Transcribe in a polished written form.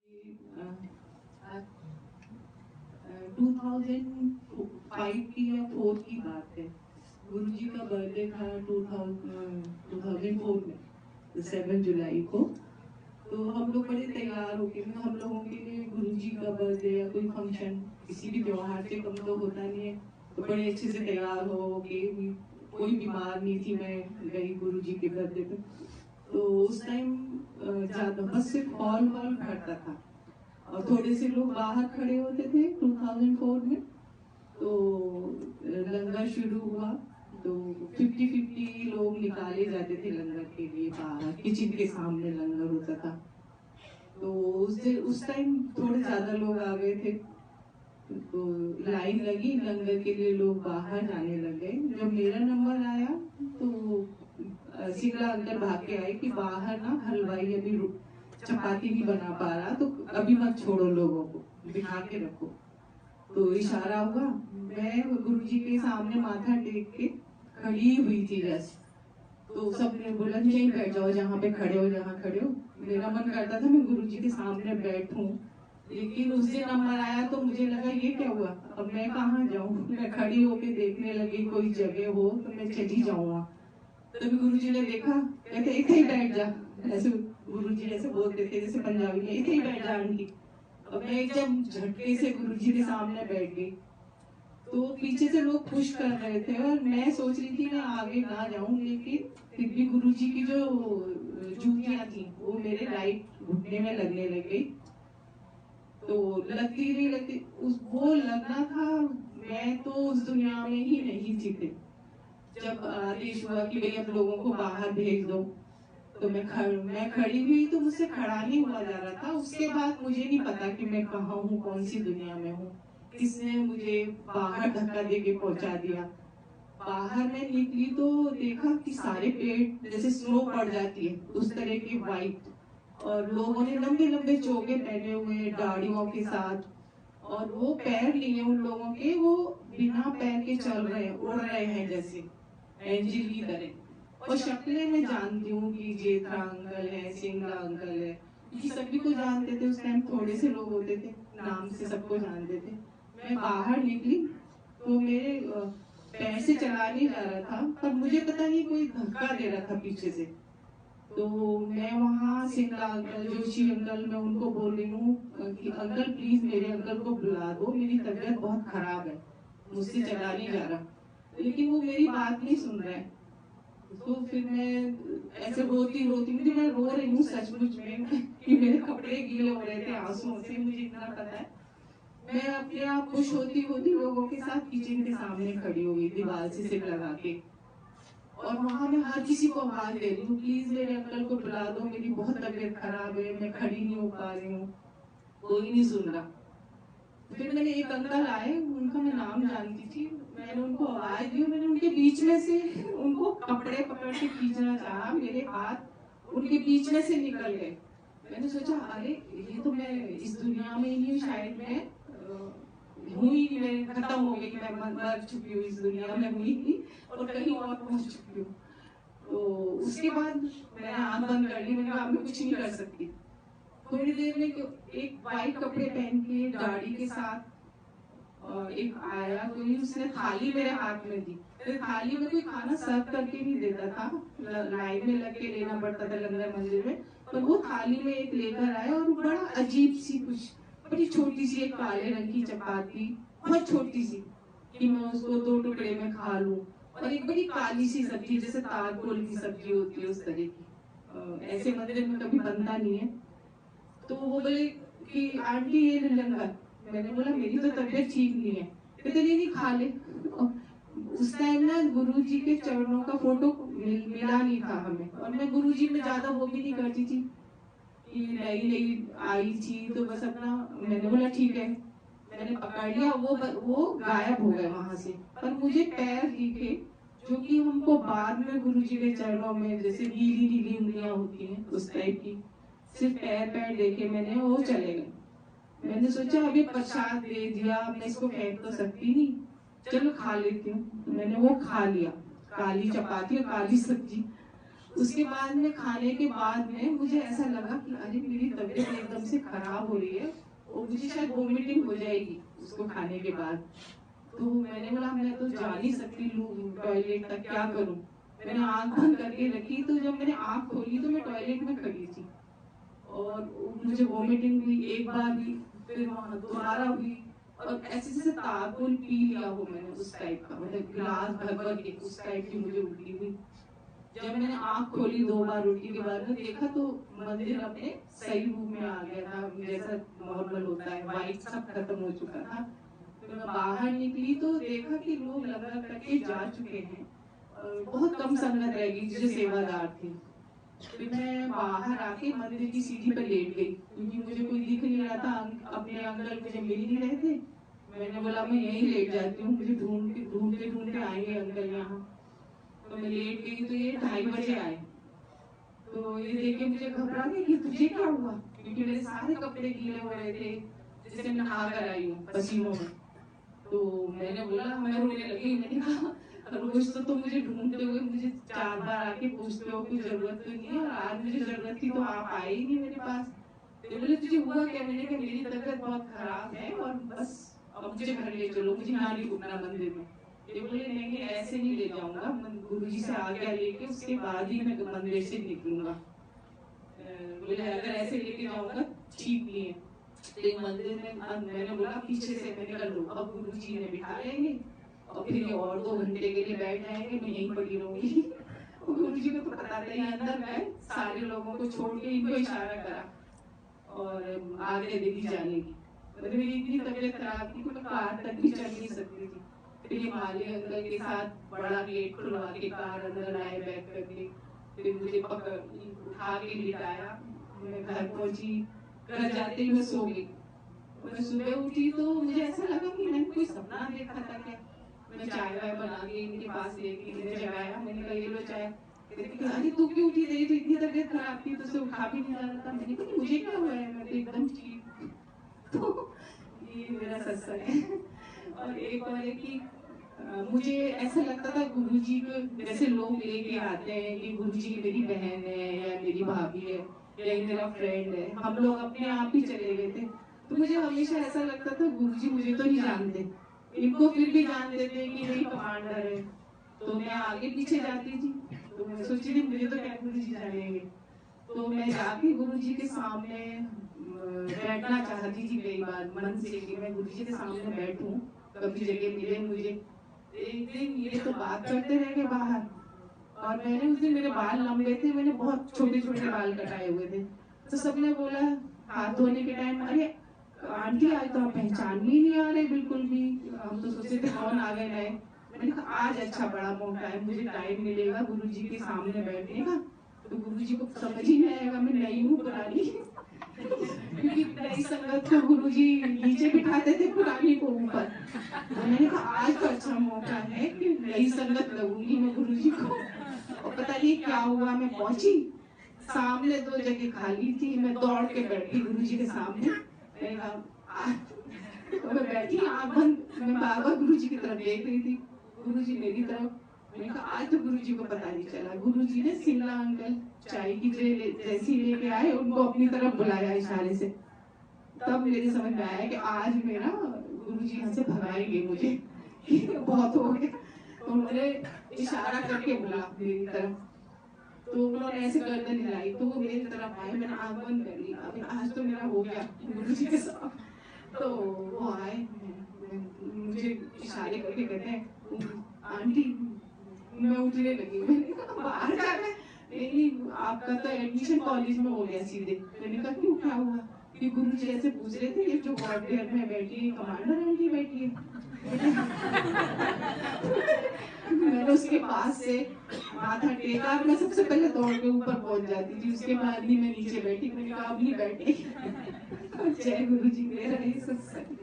2005 की या 4 की बात है। गुरुजी का बर्थडे था 2004 में, 7 जुलाई को। तो हम लोग बड़े तैयार होके, हम लोगों के लिए गुरुजी का बर्थडे या कोई फंक्शन किसी भी त्योहार से कम तो होता नहीं है। तो बड़े अच्छे से तैयार हो के, कोई बीमार नहीं थी, मैं गई गुरुजी के बर्थडे पे। तो उस टाइम ज्यादा बस सिर्फ हॉल भरता था और थोड़े से लोग बाहर खड़े होते थे 2004 में। तो लंगर शुरू हुआ, तो 50-50 लोग निकाले जाते थे लंगर के लिए बाहर, किचन के सामने लंगर होता था। तो उस टाइम थोड़े ज्यादा लोग आ गए थे, तो लाइन लगी लंगर के लिए, लोग बाहर जाने लगे। जब मेरा नंबर आया तो सिंगला अंकल भाग के आए कि बाहर ना हलवाई अभी चपाती नहीं बना पा रहा, तो अभी मत छोड़ो, लोगों को बिठा के रखो। तो इशारा हुआ, मैं गुरुजी के सामने माथा टेक के खड़ी हुई थी जस्ट। तो सबने बोला यहीं बैठ जाओ, जहाँ पे खड़े हो, जहाँ खड़े हो। मेरा मन करता था मैं गुरुजी के सामने बैठूं, लेकिन उस दिन नंबर आया तो मुझे लगा ये क्या हुआ, अब मैं कहाँ जाऊं। मैं खड़ी होके देखने लगी, कोई जगह हो तो मैं चली जाऊंगा। तभी गुरुजी ने देखा, कहते इथे ही बैठ जा। ऐसे गुरुजी ऐसे बोलते थे जैसे पंजाबी में, इथे ही बैठ जा आंटी। अब मैं एकदम झटके से गुरुजी के सामने बैठ गई। तो पीछे से लोग पुश कर रहे थे और मैं सोच रही थी मैं आगे ना जाऊं, लेकिन फिर भी गुरुजी की जो जूतियां थी वो मेरे राइट घुटने में लगने लग गई। तो लगती उस वो लगना था मैं तो उस दुनिया में ही नहीं थी फिर। जब आदेश हुआ कि भाई अब लोगों को बाहर भेज दो, तो मैं खड़ी हुई, तो मुझसे खड़ा नहीं हुआ जा रहा था। उसके बाद मुझे नहीं पता कि मैं कहाँ हूँ, कौन सी दुनिया में हूँ, किसने मुझे बाहर धक्का दे के पहुंचा दिया। बाहर मैं निकली तो देखा कि सारे पेड़ जैसे स्नो पड़ जाती है उस तरह की वाइट, और लोगों ने लंबे लंबे चोगे पहने हुए दाढ़ियों के साथ, और वो पैर नहीं है उन लोगों के, वो बिना पैर के चल रहे हैं, उड़ रहे हैं जैसे एंजिल की तरह। और शक्लें मैं जानती हूँ कि जेठा अंकल है, सिंगला अंकल है, क्योंकि सभी को जानते थे उस टाइम, थोड़े से लोग होते थे, नाम से सबको जानते थे। मैं बाहर निकली तो मेरे पैर से चला नहीं जा रहा था, पर मुझे पता नहीं कोई धक्का दे रहा था पीछे से। तो मैं वहाँ सिंगला अंकल, जोशी अंकल, मैं उनको बोल रही हूँ कि अंकल प्लीज मेरे अंकल को बुला दो, मेरी तबीयत बहुत खराब है, मुझसे चला नहीं जा रहा। लेकिन वो मेरी बात नहीं सुन रहे हैं। तो फिर मैं ऐसे रोती रोती, मुझे मैं रो रही हूँ सचमुच में कि मेरे कपड़े गीले हो रहे थे आंसुओं से, मुझे इतना पता है। मैं अपने आप खुश होती होती लोगों के साथ किचन के सामने खड़ी हो गई, दीवार से सिर लगा के। और वहां मैं हर किसी को आवाज दे रही हूँ, प्लीज मेरे अंकल को बुला दो, मेरी बहुत तबीयत खराब है, मैं खड़ी नहीं हो पा रही हूँ। कोई नहीं सुन रहा। फिर मैंने एक अंकल आए, उनका मैं नाम जानती थी, मैंने उनको आवाज दी, मैंने उनके बीच में से उनको कपड़े पकड़ के खींचना चाहा, मेरे हाथ उनके बीच में से निकल गए। मैंने सोचा अरे ये तो मैं इस दुनिया में ही नहीं हूँ, शायद मैं हूँ ही नहीं, मैं खत्म हो गई, मैं मर चुकी हूँ, इस दुनिया में हुई नहीं और कहीं और पहुंच चुकी हूँ। तो उसके बाद मैंने आंख बंद कर ली, मैंने कहा मैं कुछ नहीं कर सकती। थोड़ी देर में एक वाइट कपड़े पहन के दाढ़ी के साथ एक आया, कोई उसने थाली मेरे हाथ में दी। फिर थाली में कोई खाना सर्व करके नहीं देता था, लाइन में लग के लेना पड़ता था लंगर मंदिर में। पर वो थाली में एक लेकर आया और बड़ा अजीब सी कुछ, बड़ी छोटी सी एक काले रंग की चपाती, बहुत छोटी सी, कि मैं उसको 2 टुकड़े में खा लूं। और एक बड़ी काली सी सब्जी, जैसे तारकोल की सब्जी होती है उस तरह की, ऐसे मंदिर में कभी बनता नहीं है। तो वो बोले कि आंटी ये लंगर। मैंने बोला मेरी तो तबीयत ठीक नहीं है। कहते नहीं नहीं खा ले। उस टाइम ना गुरुजी के चरणों का फोटो मिला नहीं था हमें, और मैं गुरुजी में ज्यादा वो भी नहीं करती थी कि नई नई आई थी तो बस अपना। मैंने बोला ठीक है, मैंने पकड़ लिया, वो गायब हो गए वहां से। पर मुझे पैर दिखे, जो कि हमको बाद में गुरुजी के चरणों में जैसे नीली नीली उंगलियां होती हैं उस टाइप की, सिर्फ पैर पैर देखे मैंने, वो चले गए। मैंने सोचा अभी प्रसाद दे दिया, मैं इसको फेंक तो सकती नहीं, चलो खा लेती हूँ। मैंने वो खा लिया, काली चपाती और काली सब्जी। उसके बाद में खाने के बाद में मुझे ऐसा लगा कि अरे मेरी तबीयत एकदम से खराब हो रही है और मुझे शायद वोमिटिंग हो जाएगी उसको खाने के बाद। तो मैंने बोला मैं तो जा नहीं सकती टॉयलेट तक, क्या करूं। मैंने आंख बंद करके रखी, तो जब मैंने आंख खोली तो मैं टॉयलेट में खड़ी थी और मुझे वोमिटिंग हुई, एक बार हुई, फिर वहां दोबारा हुई, और ऐसे जैसे तारकुल पी लिया हो मैंने उस टाइप का, मतलब गिलास भर भर के उस टाइप की मुझे उल्टी हुई। जब मैंने आंख खोली 2 बार उल्टी के बाद में देखा तो मंदिर अपने सही रूप में आ गया था, जैसा नॉर्मल होता है, वाइट सब खत्म हो चुका था। फिर मैं बाहर निकली तो देखा कि लोग लगा करके जा चुके हैं, बहुत कम संगत रह गई जो सेवादार थे। फिर मैं बाहर आके मंदिर की सीढ़ी पर लेट गई क्योंकि मुझे कोई दिख नहीं रहा था, अपने अंकल मुझे मिल नहीं रहे थे। मैंने बोला मैं यहीं लेट जाती हूँ, मुझे ढूंढते ढूंढते आएंगे अंकल यहाँ। तो मैं लेट गई तो ये 2:30 बजे आए। तो ये देख के मुझे घबरा गई कि तुझे क्या हुआ, क्योंकि मेरे सारे कपड़े गीले हो रहे थे, जैसे मैं नहा कर आई हूँ पसीनों में। तो मैंने बोला, मैं रोने लगी, मैंने कहा रोज तो तुम मुझे ढूंढते हुए मुझे 4 बार आके पूछते हो कोई जरूरत तो नहीं है, और आज मुझे जरूरत थी तो आप आए ही नहीं मेरे पास। तो बोले तुझे हुआ क्या, मैंने कहा मेरी तबीयत बहुत खराब है और बस अब मुझे घर ले चलो, मुझे यहाँ नहीं रुकना मंदिर में। ये बोले नहीं ऐसे नहीं ले जाऊंगा, गुरुजी से आज्ञा लेके उसके बाद ही मैं मंदिर से निकलूंगा। बोले अगर ऐसे लेके जाऊंगा ठीक नहीं है। तो मंदिर में मैंने बोला पीछे से, मैंने कहा लो अब गुरुजी ने बिठा लेंगे और फिर ये और 2 घंटे के लिए बैठ जाएंगे, मैं यहीं पड़ी रहूंगी। गुरुजी को तो पता था ही, अंदर मैं सारे लोगों को छोड़ के इनको इशारा करा और आगे देखी जाने की। मतलब मेरी इतनी तबीयत खराब थी कि मैं कार तक भी चल नहीं सकती थी। फिर ये माली अंकल के साथ बड़ा गेट खुलवा के कार अंदर लाए बैठ करके, फिर मुझे उठा के लिटाया। मैं घर पहुंची, घर जाते ही मैं सो गई। मैं सुबह उठी तो मुझे ऐसा लगा कि मैंने कोई सपना देखा था क्या। मैं चाय वाय बना के इनके पास लेके इन्हें जगाया, मैंने कहा ये लो चाय। अरे तू क्यों उठी, रही तो इतनी तबीयत खराब थी, तो उठा भी नहीं जा रहा था। मैंने कहा मुझे क्या हुआ है, मैं तो एकदम ठीक। तो ये मेरा सत्संग है। और एक और है कि मुझे ऐसा लगता था गुरुजी को जैसे लोग लेके आते हैं कि गुरुजी मेरी बहन है या मेरी भाभी है या ये मेरा फ्रेंड है, हम लोग अपने आप ही चले गए थे। तो मुझे हमेशा ऐसा लगता था गुरुजी मुझे तो नहीं जानते, इनको फिर भी जान देते कि यही कमांडर है। तो मैं आगे पीछे जाती थी, तो मैं सोची थी मुझे तो क्या गुरुजी जानेंगे। तो मैं जाके गुरुजी के सामने बैठना चाहती थी कई बार मन से कि मैं गुरुजी के सामने बैठूं, कभी जगह मिले मुझे। एक दिन ये तो बात करते रह गए बाहर, और मैंने उस दिन, मेरे बाल लंबे थे, मैंने बहुत छोटे छोटे बाल कटाए हुए थे। तो सबने बोला हाथ धोने के टाइम, अरे आंटी आज तो आप पहचान भी नहीं आ रहे बिल्कुल भी, हम तो सोचते थे कौन आ गए नए। मैंने कहा आज अच्छा बड़ा मौका है, मुझे टाइम मिलेगा गुरुजी के सामने बैठने का, तो गुरुजी को समझ ही नहीं आएगा मैं नई हूँ पुरानी। क्योंकि नई संगत को गुरुजी नीचे बिठाते थे, पुरानी को ऊपर। तो मैंने कहा आज तो अच्छा मौका है कि नई संगत लगूंगी मैं गुरुजी को। और पता नहीं क्या हुआ, मैं पहुंची, सामने 2 जगह खाली थी, मैं दौड़ के बैठी गुरुजी के सामने। तो मैं बैठी आंख बंद, मैं बार बार गुरुजी की तरफ देख रही थी, गुरुजी मेरी तरफ। मैंने कहा आज तो गुरुजी को पता नहीं चला। गुरुजी ने सिंगला अंकल चाय की जैसी लेके आए, उनको अपनी तरफ बुलाया इशारे से। तब मेरे समझ में आया कि आज मेरा गुरुजी यहाँ से भगाएंगे मुझे, बहुत हो गया। तो उन्होंने इशारा करके बुला मेरी तरफ, तो उन्होंने ऐसे गर्दन हिलाई तो वो मेरी तरफ आए, मैंने आंख बंद कर ली, अभी आज तो मेरा हो गया गुरुजी के साथ। तो वो आए, मुझे इशारे करके कहते हैं आंटी, मैं उठने लगी। मैंने कहा बाहर जाना है, नहीं आपका तो एडमिशन कॉलेज में हो गया सीधे। मैंने कहा क्यों, क्या हुआ, कि गुरुजी ऐसे पूछ रहे थे ये जो गार्डन में बैठी है कमांडर आंटी बैठी है। मैंने उसके पास से माथा टेका, मैं सबसे पहले दौड़ के ऊपर पहुंच जाती थी, उसके बाद ही मैं नीचे बैठी। मैंने कहा अब नहीं बैठेगी। जय गुरुजी, मेरा ये सत्संग।